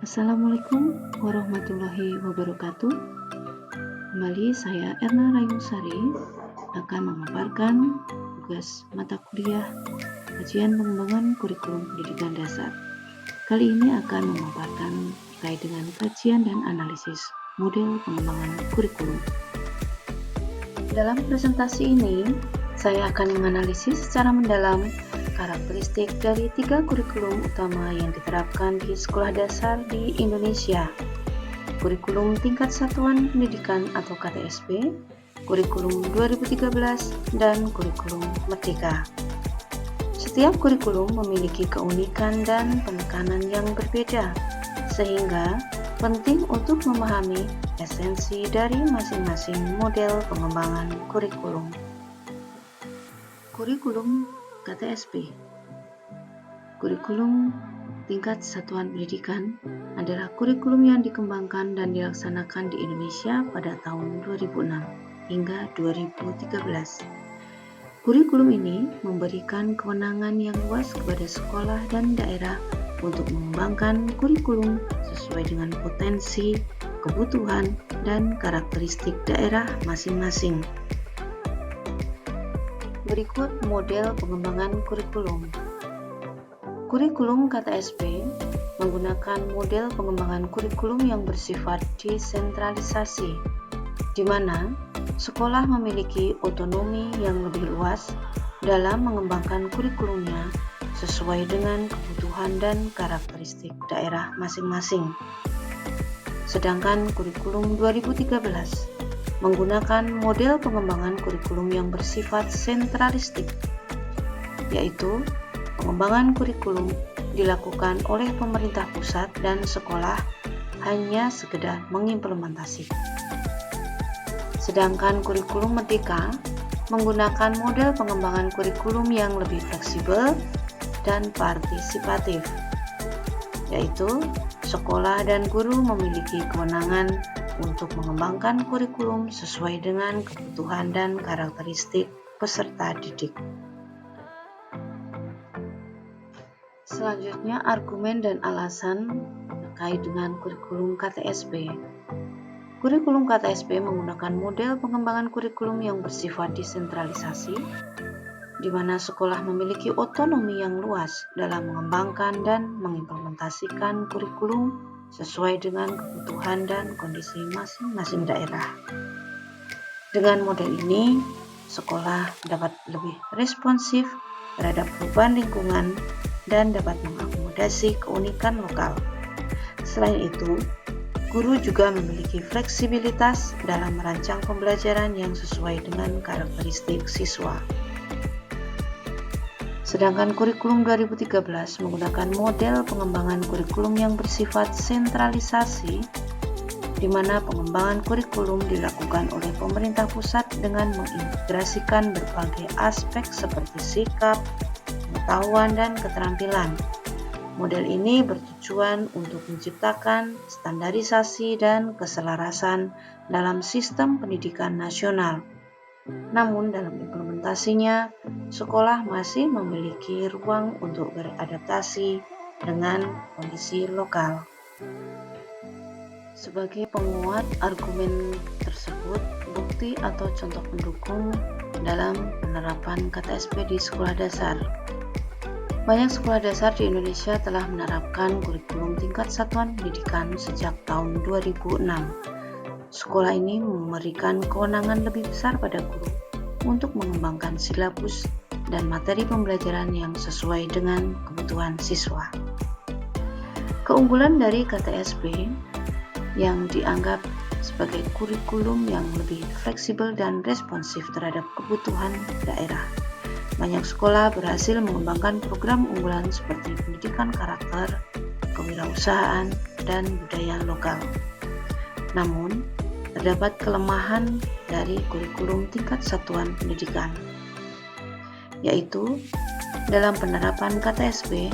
Assalamualaikum warahmatullahi wabarakatuh. Kembali saya Erna Rayungsari akan memaparkan tugas mata kuliah Kajian Pengembangan Kurikulum Pendidikan Dasar. Kali ini akan memaparkan terkait dengan kajian dan analisis model pengembangan kurikulum. Dalam presentasi ini, saya akan menganalisis secara mendalam karakteristik dari 3 kurikulum utama yang diterapkan di sekolah dasar di Indonesia. Kurikulum Tingkat Satuan Pendidikan atau KTSP, Kurikulum 2013, dan Kurikulum Merdeka. Setiap kurikulum memiliki keunikan dan penekanan yang berbeda, sehingga penting untuk memahami esensi dari masing-masing model pengembangan kurikulum. Kurikulum KTSP. Kurikulum Tingkat Satuan Pendidikan adalah kurikulum yang dikembangkan dan dilaksanakan di Indonesia pada tahun 2006 hingga 2013. Kurikulum ini memberikan kewenangan yang luas kepada sekolah dan daerah untuk mengembangkan kurikulum sesuai dengan potensi, kebutuhan, dan karakteristik daerah masing-masing. Berikut model pengembangan kurikulum. Kurikulum KTSP menggunakan model pengembangan kurikulum yang bersifat desentralisasi, di mana sekolah memiliki otonomi yang lebih luas dalam mengembangkan kurikulumnya sesuai dengan kebutuhan dan karakteristik daerah masing-masing. Sedangkan kurikulum 2013 menggunakan model pengembangan kurikulum yang bersifat sentralistik, yaitu pengembangan kurikulum dilakukan oleh pemerintah pusat dan sekolah hanya sekedar mengimplementasikan. Sedangkan kurikulum Merdeka menggunakan model pengembangan kurikulum yang lebih fleksibel dan partisipatif, yaitu sekolah dan guru memiliki kewenangan untuk mengembangkan kurikulum sesuai dengan kebutuhan dan karakteristik peserta didik. Selanjutnya, argumen dan alasan terkait dengan kurikulum KTSP. Kurikulum KTSP menggunakan model pengembangan kurikulum yang bersifat desentralisasi, di mana sekolah memiliki otonomi yang luas dalam mengembangkan dan mengimplementasikan kurikulum sesuai dengan kebutuhan dan kondisi masing-masing daerah. Dengan model ini, sekolah dapat lebih responsif terhadap perubahan lingkungan dan dapat mengakomodasi keunikan lokal. Selain itu, guru juga memiliki fleksibilitas dalam merancang pembelajaran yang sesuai dengan karakteristik siswa. Sedangkan kurikulum 2013 menggunakan model pengembangan kurikulum yang bersifat sentralisasi, di mana pengembangan kurikulum dilakukan oleh pemerintah pusat dengan mengintegrasikan berbagai aspek seperti sikap, pengetahuan, dan keterampilan. Model ini bertujuan untuk menciptakan standarisasi dan keselarasan dalam sistem pendidikan nasional. Namun dalam implementasinya, sekolah masih memiliki ruang untuk beradaptasi dengan kondisi lokal. Sebagai penguat argumen tersebut, bukti atau contoh pendukung dalam penerapan KTSP di sekolah dasar. Banyak sekolah dasar di Indonesia telah menerapkan kurikulum tingkat satuan pendidikan sejak tahun 2006. Sekolah ini memberikan kewenangan lebih besar pada guru untuk mengembangkan silabus dan materi pembelajaran yang sesuai dengan kebutuhan siswa. Keunggulan dari KTSP yang dianggap sebagai kurikulum yang lebih fleksibel dan responsif terhadap kebutuhan daerah. Banyak sekolah berhasil mengembangkan program unggulan seperti pendidikan karakter, kewirausahaan, dan budaya lokal. Namun, terdapat kelemahan dari kurikulum tingkat satuan pendidikan, yaitu dalam penerapan KTSP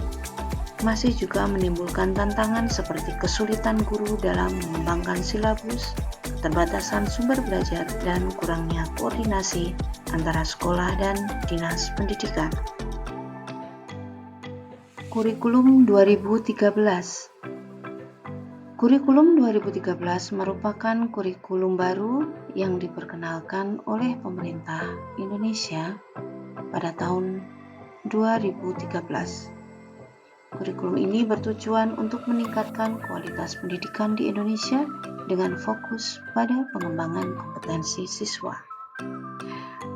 masih juga menimbulkan tantangan seperti kesulitan guru dalam mengembangkan silabus, keterbatasan sumber belajar, dan kurangnya koordinasi antara sekolah dan dinas pendidikan. Kurikulum 2013 Kurikulum 2013 merupakan kurikulum baru yang diperkenalkan oleh pemerintah Indonesia pada tahun 2013. Kurikulum ini bertujuan untuk meningkatkan kualitas pendidikan di Indonesia dengan fokus pada pengembangan kompetensi siswa.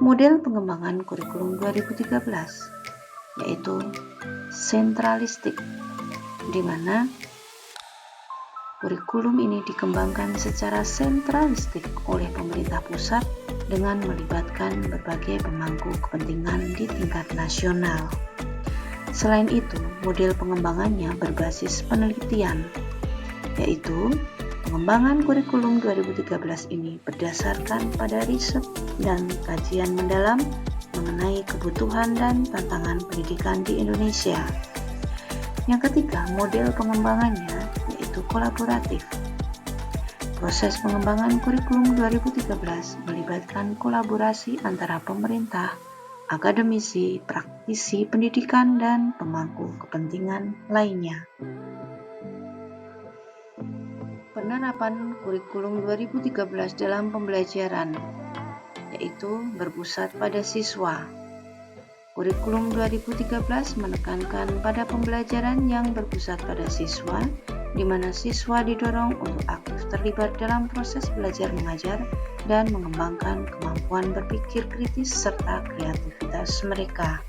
Model pengembangan kurikulum 2013 yaitu sentralistik, di mana kurikulum ini dikembangkan secara sentralistik oleh pemerintah pusat dengan melibatkan berbagai pemangku kepentingan di tingkat nasional. Selain itu, model pengembangannya berbasis penelitian, yaitu pengembangan kurikulum 2013 ini berdasarkan pada riset dan kajian mendalam mengenai kebutuhan dan tantangan pendidikan di Indonesia. Yang ketiga, model pengembangannya yaitu kolaboratif. Proses pengembangan kurikulum 2013 melibatkan kolaborasi antara pemerintah, akademisi, praktisi pendidikan, dan pemangku kepentingan lainnya. Penerapan kurikulum 2013 dalam pembelajaran yaitu berpusat pada siswa. Kurikulum 2013 menekankan pada pembelajaran yang berpusat pada siswa, di mana siswa didorong untuk aktif terlibat dalam proses belajar mengajar dan mengembangkan kemampuan berpikir kritis serta kreativitas mereka.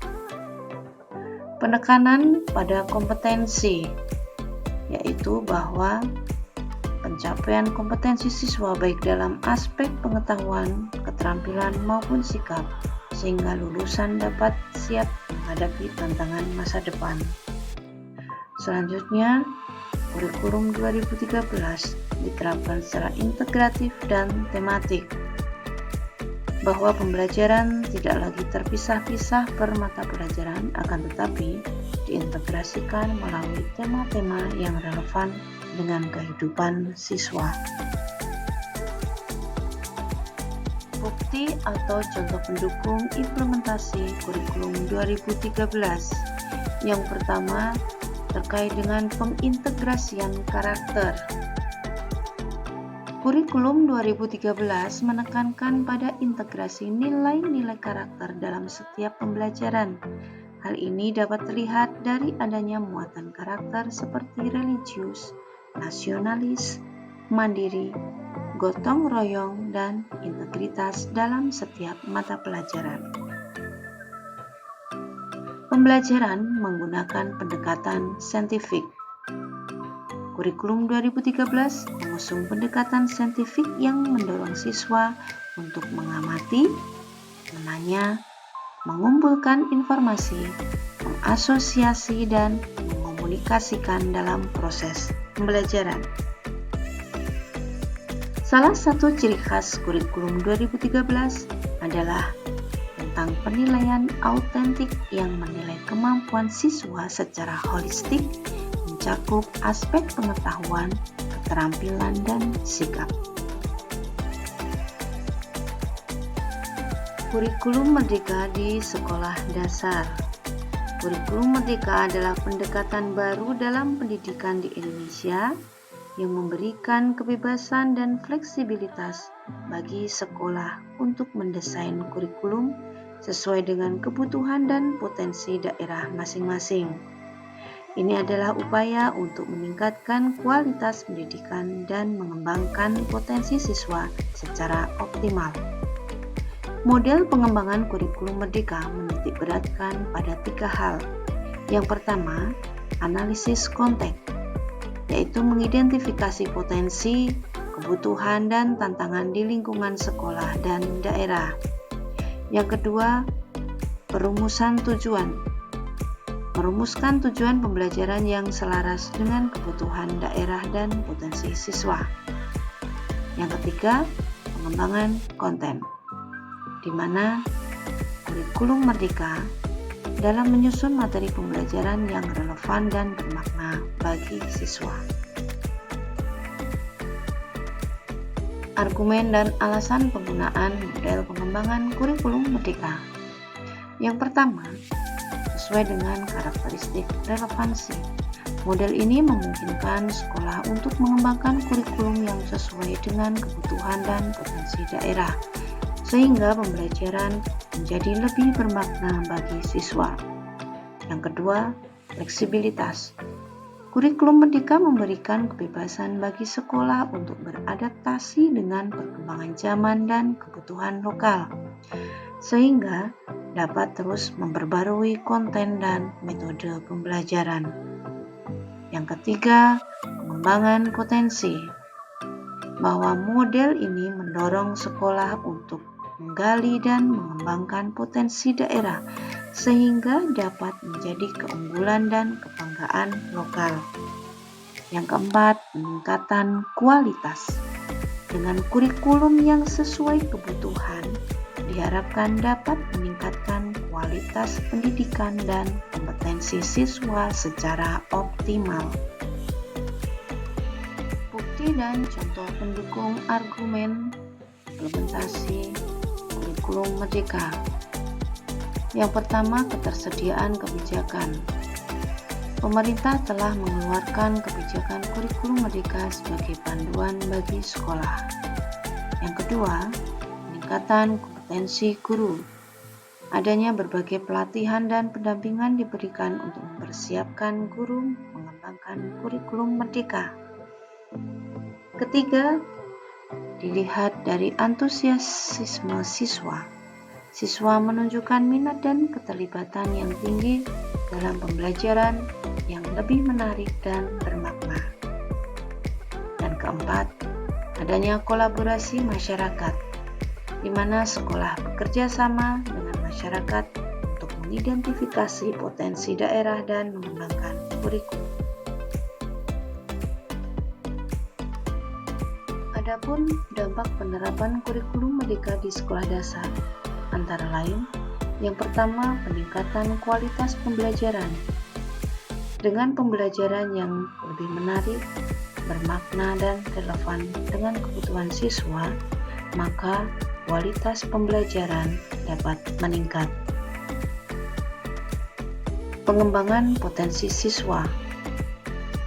Penekanan pada kompetensi, yaitu bahwa pencapaian kompetensi siswa baik dalam aspek pengetahuan, keterampilan maupun sikap, sehingga lulusan dapat siap menghadapi tantangan masa depan. Selanjutnya, kurikulum 2013 diterapkan secara integratif dan tematik, bahwa pembelajaran tidak lagi terpisah-pisah per mata pelajaran, akan tetapi diintegrasikan melalui tema-tema yang relevan dengan kehidupan siswa. Bukti atau contoh pendukung implementasi kurikulum 2013. Yang pertama, terkait dengan pengintegrasian karakter. Kurikulum 2013 menekankan pada integrasi nilai-nilai karakter dalam setiap pembelajaran. Hal ini dapat terlihat dari adanya muatan karakter seperti religius, nasionalis, mandiri, gotong royong, dan integritas dalam setiap mata pelajaran. Pembelajaran menggunakan pendekatan saintifik. Kurikulum 2013 mengusung pendekatan saintifik yang mendorong siswa untuk mengamati, menanya, mengumpulkan informasi, mengasosiasi, dan mengomunikasikan dalam proses pembelajaran. Salah satu ciri khas kurikulum 2013 adalah tentang penilaian autentik yang menilai kemampuan siswa secara holistik, mencakup aspek pengetahuan, keterampilan, dan sikap. Kurikulum Merdeka di sekolah dasar. Kurikulum Merdeka adalah pendekatan baru dalam pendidikan di Indonesia yang memberikan kebebasan dan fleksibilitas bagi sekolah untuk mendesain kurikulum sesuai dengan kebutuhan dan potensi daerah masing-masing. Ini adalah upaya untuk meningkatkan kualitas pendidikan dan mengembangkan potensi siswa secara optimal. Model pengembangan kurikulum Merdeka menitik beratkan pada 3 hal. Yang pertama, analisis konteks, yaitu mengidentifikasi potensi, kebutuhan, dan tantangan di lingkungan sekolah dan daerah. Yang kedua, perumusan tujuan. Merumuskan tujuan pembelajaran yang selaras dengan kebutuhan daerah dan potensi siswa. Yang ketiga, pengembangan konten, di mana kurikulum Merdeka dalam menyusun materi pembelajaran yang relevan dan bermakna bagi siswa. Argumen dan alasan penggunaan model pengembangan kurikulum Merdeka. Yang pertama, sesuai dengan karakteristik relevansi. Model ini memungkinkan sekolah untuk mengembangkan kurikulum yang sesuai dengan kebutuhan dan potensi daerah, sehingga pembelajaran menjadi lebih bermakna bagi siswa. Yang kedua, fleksibilitas. Kurikulum Merdeka memberikan kebebasan bagi sekolah untuk beradaptasi dengan perkembangan zaman dan kebutuhan lokal, sehingga dapat terus memperbarui konten dan metode pembelajaran. Yang ketiga, pengembangan potensi. Bahwa model ini mendorong sekolah untuk menggali dan mengembangkan potensi daerah sehingga dapat menjadi keunggulan dan kebanggaan lokal. Yang keempat, peningkatan kualitas. Dengan kurikulum yang sesuai kebutuhan, diharapkan dapat meningkatkan kualitas pendidikan dan kompetensi siswa secara optimal. Bukti dan contoh pendukung argumen implementasi kurikulum Merdeka. Yang pertama, ketersediaan kebijakan. Pemerintah telah mengeluarkan kebijakan kurikulum Merdeka sebagai panduan bagi sekolah. Yang kedua, peningkatan kompetensi guru. Adanya berbagai pelatihan dan pendampingan diberikan untuk mempersiapkan guru mengembangkan kurikulum Merdeka. Ketiga, dilihat dari antusiasme siswa. Siswa menunjukkan minat dan keterlibatan yang tinggi dalam pembelajaran yang lebih menarik dan bermakna. Dan keempat, adanya kolaborasi masyarakat, di mana sekolah bekerja sama dengan masyarakat untuk mengidentifikasi potensi daerah dan mengembangkan kurikulum. Adapun dampak penerapan kurikulum Merdeka di sekolah dasar, antara lain, yang pertama, peningkatan kualitas pembelajaran. Dengan pembelajaran yang lebih menarik, bermakna, dan relevan dengan kebutuhan siswa, maka kualitas pembelajaran dapat meningkat. Pengembangan potensi siswa.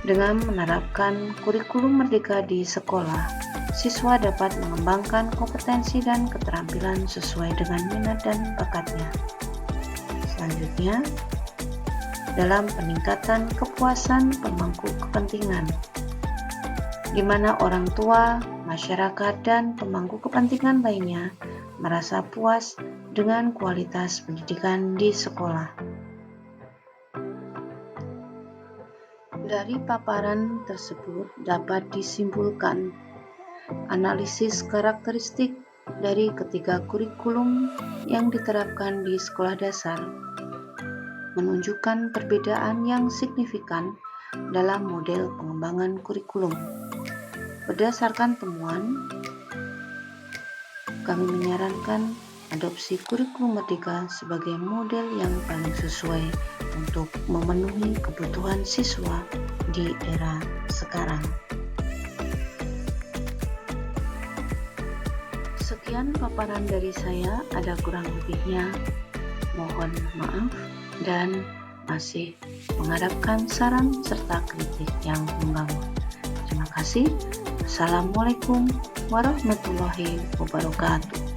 Dengan menerapkan kurikulum Merdeka di sekolah, siswa dapat mengembangkan kompetensi dan keterampilan sesuai dengan minat dan bakatnya. Selanjutnya, dalam peningkatan kepuasan pemangku kepentingan, di mana orang tua, masyarakat, dan pemangku kepentingan lainnya merasa puas dengan kualitas pendidikan di sekolah. Dari paparan tersebut dapat disimpulkan analisis karakteristik dari ketiga kurikulum yang diterapkan di sekolah dasar menunjukkan perbedaan yang signifikan dalam model pengembangan kurikulum. Berdasarkan temuan, kami menyarankan adopsi kurikulum Merdeka sebagai model yang paling sesuai untuk memenuhi kebutuhan siswa di era sekarang. Sekian paparan dari saya, ada kurang lebihnya mohon maaf dan masih mengharapkan saran serta kritik yang membangun. Terima kasih. Assalamualaikum warahmatullahi wabarakatuh.